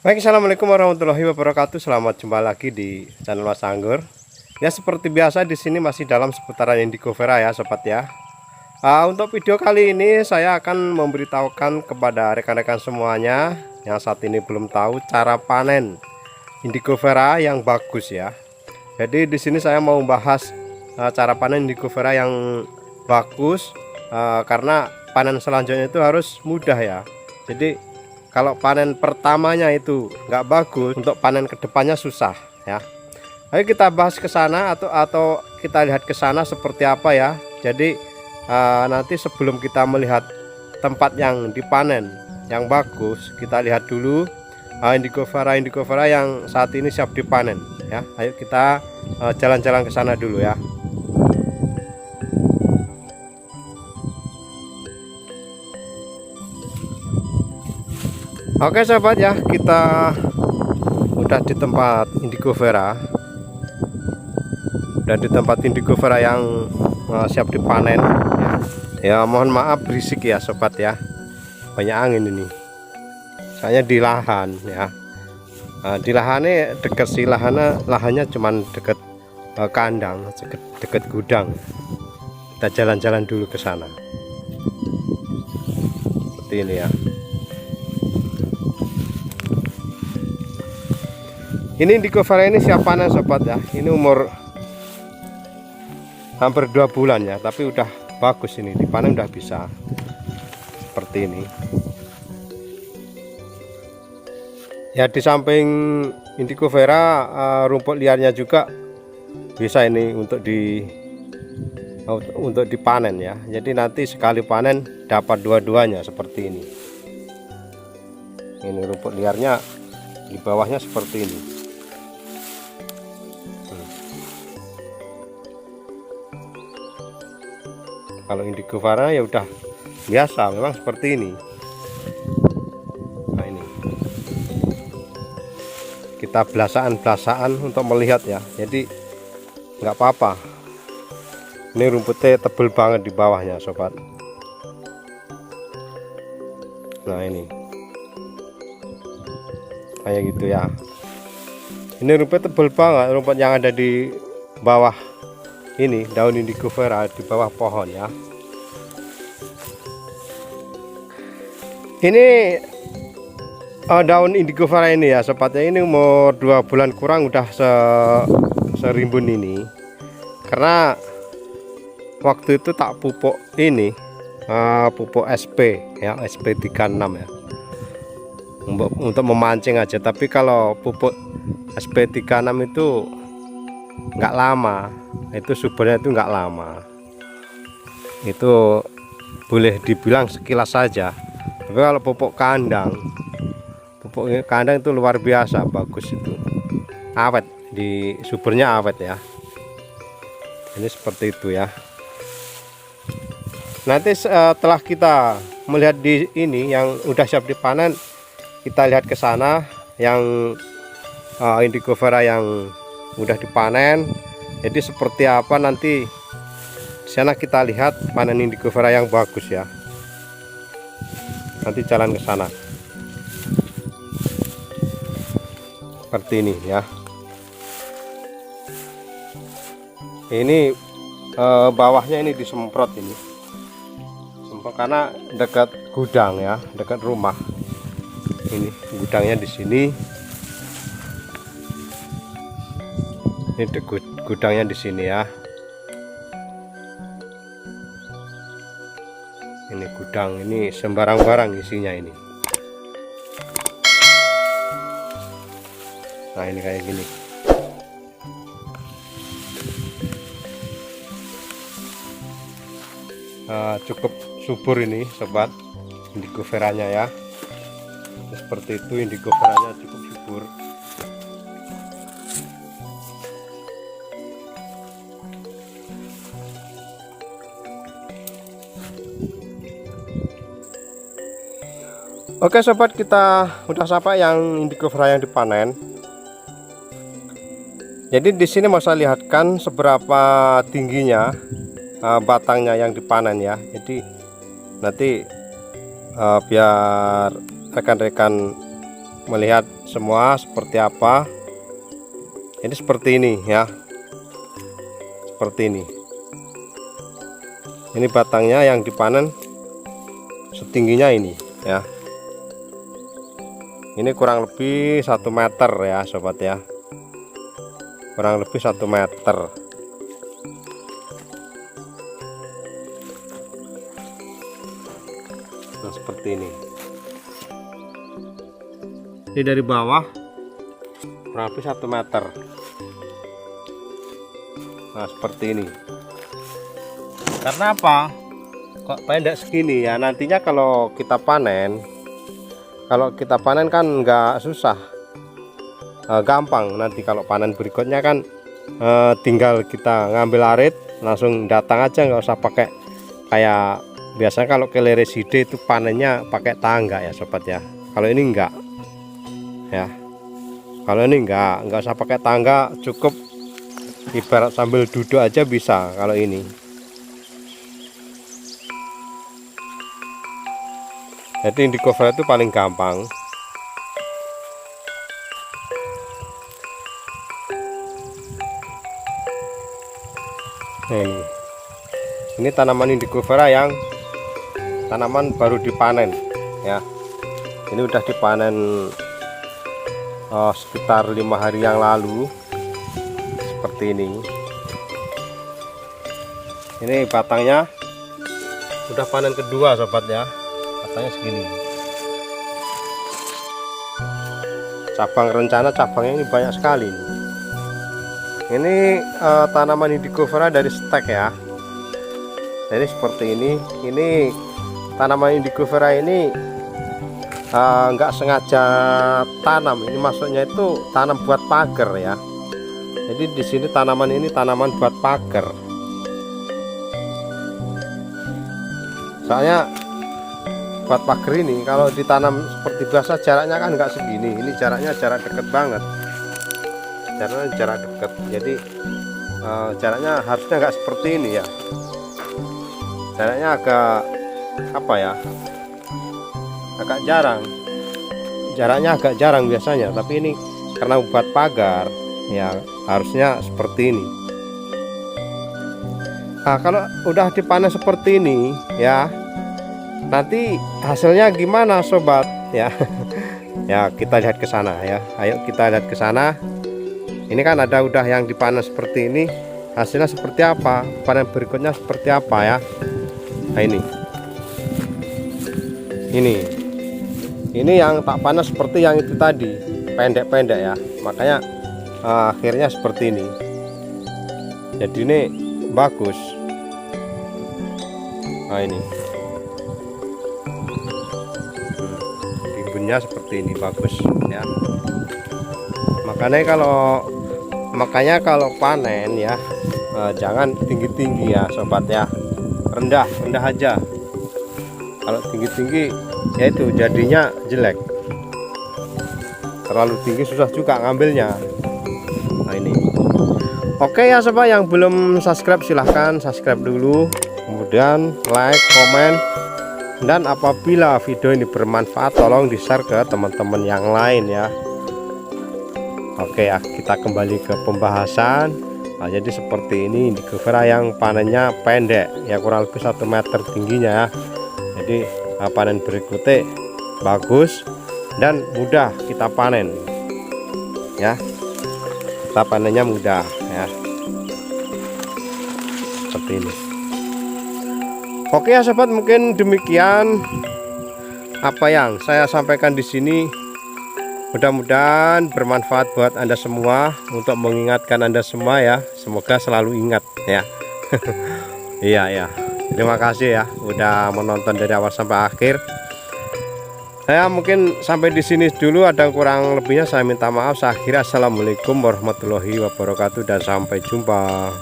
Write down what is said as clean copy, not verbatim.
Baik, assalamualaikum warahmatullahi wabarakatuh. Selamat jumpa lagi di channel Mas Anggur. Ya, seperti biasa di sini masih dalam seputaran indigo vera ya, sobat ya. Untuk video kali ini saya akan memberitahukan kepada rekan-rekan semuanya yang saat ini belum tahu cara panen indigo vera yang bagus ya. Jadi di sini saya mau membahas cara panen indigo vera yang bagus, karena panen selanjutnya itu harus mudah ya. Jadi kalau panen pertamanya itu nggak bagus, untuk panen kedepannya susah ya. Ayo kita bahas ke sana atau kita lihat ke sana seperti apa ya. Jadi nanti sebelum kita melihat tempat yang dipanen yang bagus, kita lihat dulu indigo vera yang saat ini siap dipanen ya. Ayo kita jalan-jalan ke sana dulu ya. Oke sahabat ya, kita udah di tempat indigo vera, dan di tempat indigo vera yang siap dipanen ya. Mohon maaf berisik ya sobat ya, banyak angin ini. Saya di lahan ya, di lahannya dekat sih, lahannya cuman dekat kandang, dekat gudang. Kita jalan-jalan dulu ke sana seperti ini ya. Ini indigo vera ini siap panen sobat ya. Ini umur hampir 2 bulan ya, tapi udah bagus, ini dipanen udah bisa seperti ini ya. Di samping indigo vera, rumput liarnya juga bisa ini untuk dipanen ya. Jadi nanti sekali panen dapat dua-duanya seperti ini. Ini rumput liarnya di bawahnya seperti ini. Kalau indigo vera ya udah biasa, memang seperti ini. Nah ini kita belasaan untuk melihat ya, jadi nggak apa-apa. Ini rumputnya tebel banget di bawahnya sobat. Nah ini kayak gitu ya. Ini rumput tebel banget, rumput yang ada di bawah ini, daun indigo vera di bawah pohon ya. Ini daun indigo vera ini ya sobatnya, ini umur 2 bulan kurang udah serimbun ini. Karena waktu itu tak pupuk ini, pupuk SP ya, SP36 ya, untuk memancing aja. Tapi kalau pupuk SP36 itu nggak lama, itu suburnya itu nggak lama, itu boleh dibilang sekilas saja. Tapi kalau pupuk kandang itu luar biasa bagus, itu awet, di suburnya awet ya. Ini seperti itu ya. Nanti setelah kita melihat di ini yang udah siap dipanen, kita lihat ke sana yang indigo vera yang udah dipanen. Jadi seperti apa nanti di sana kita lihat panen indigo vera yang bagus ya. Nanti jalan ke sana seperti ini ya. Ini bawahnya ini disemprot, ini semprot karena dekat gudang ya, dekat rumah. Ini gudangnya di sini. Ini gudangnya di sini ya. Ini gudang, ini sembarang barang isinya ini. Nah ini kayak gini. Cukup subur ini sobat indigo veranya ya. Seperti itu, indigo veranya cukup subur. Oke sobat, kita udah sampai yang indigo vera yang dipanen. Jadi di sini mau saya lihatkan seberapa tingginya batangnya yang dipanen ya. Jadi nanti biar rekan-rekan melihat semua seperti apa. Ini seperti ini ya, seperti ini. Ini batangnya yang dipanen setingginya ini ya. Ini kurang lebih 1 meter ya sobat ya, kurang lebih 1 meter. Nah seperti ini. Ini dari bawah kurang lebih 1 meter. Nah seperti ini. Karena apa kok pendek segini ya, nantinya kalau kita panen kan nggak susah, gampang. Nanti kalau panen berikutnya kan tinggal kita ngambil arit langsung datang aja, nggak usah pakai kayak biasanya kalau kelele side itu panennya pakai tangga ya sobat ya. Kalau ini enggak ya, kalau ini enggak usah pakai tangga, cukup ibarat sambil duduk aja bisa kalau ini. Jadi Indigo-Vera itu paling gampang. Ini tanaman Indigo-Vera yang tanaman baru dipanen ya. Ini udah dipanen sekitar 5 hari yang lalu. Seperti ini. Ini batangnya udah panen kedua sobat ya, batangnya segini. Cabang rencana, cabangnya ini banyak sekali. Ini tanaman Indigo-Vera dari stek ya. Jadi seperti ini. Ini tanaman Indigo-Vera ini nggak sengaja tanam. Ini maksudnya itu tanam buat pagar ya. Jadi di sini tanaman ini tanaman buat pagar. Soalnya buat pagar ini kalau ditanam seperti biasa jaraknya kan nggak segini. Ini jaraknya jarak dekat banget. Jaraknya jarak dekat. Jadi jaraknya harusnya nggak seperti ini ya. Jaraknya agak apa ya? Agak jarang. Jaraknya agak jarang biasanya. Tapi ini karena buat pagar ya harusnya seperti ini. Nah kalau udah dipanen seperti ini ya, nanti hasilnya gimana sobat ya? Ya kita lihat ke sana ya. Ayo kita lihat ke sana. Ini kan ada udah yang dipanen seperti ini, hasilnya seperti apa, panen berikutnya seperti apa ya. Nah ini yang tak panas seperti yang itu tadi, pendek-pendek ya, makanya akhirnya seperti ini. Jadi ini bagus. Nah ini timbunnya seperti ini, bagus ya. Makanya kalau panen ya jangan tinggi-tinggi ya sobat ya, rendah aja. Kalau tinggi-tinggi ya itu jadinya jelek, terlalu tinggi susah juga ngambilnya. Nah ini oke ya sobat, yang belum subscribe silahkan subscribe dulu, kemudian like, komen, dan apabila video ini bermanfaat tolong di share ke teman-teman yang lain ya. Oke ya, kita kembali ke pembahasan. Nah, jadi seperti ini Indigo-Vera yang panennya pendek ya, kurang lebih 1 meter tingginya ya. Jadi panen berikutnya bagus dan mudah kita panen ya. Kita panennya mudah ya, seperti ini. Oke ya sobat, mungkin demikian apa yang saya sampaikan di sini. Mudah-mudahan bermanfaat buat Anda semua, untuk mengingatkan Anda semua ya. Semoga selalu ingat ya. Iya ya. Terima kasih ya udah menonton dari awal sampai akhir. Saya mungkin sampai di sini dulu, ada kurang lebihnya saya minta maaf. Saya akhiri, assalamualaikum warahmatullahi wabarakatuh dan sampai jumpa.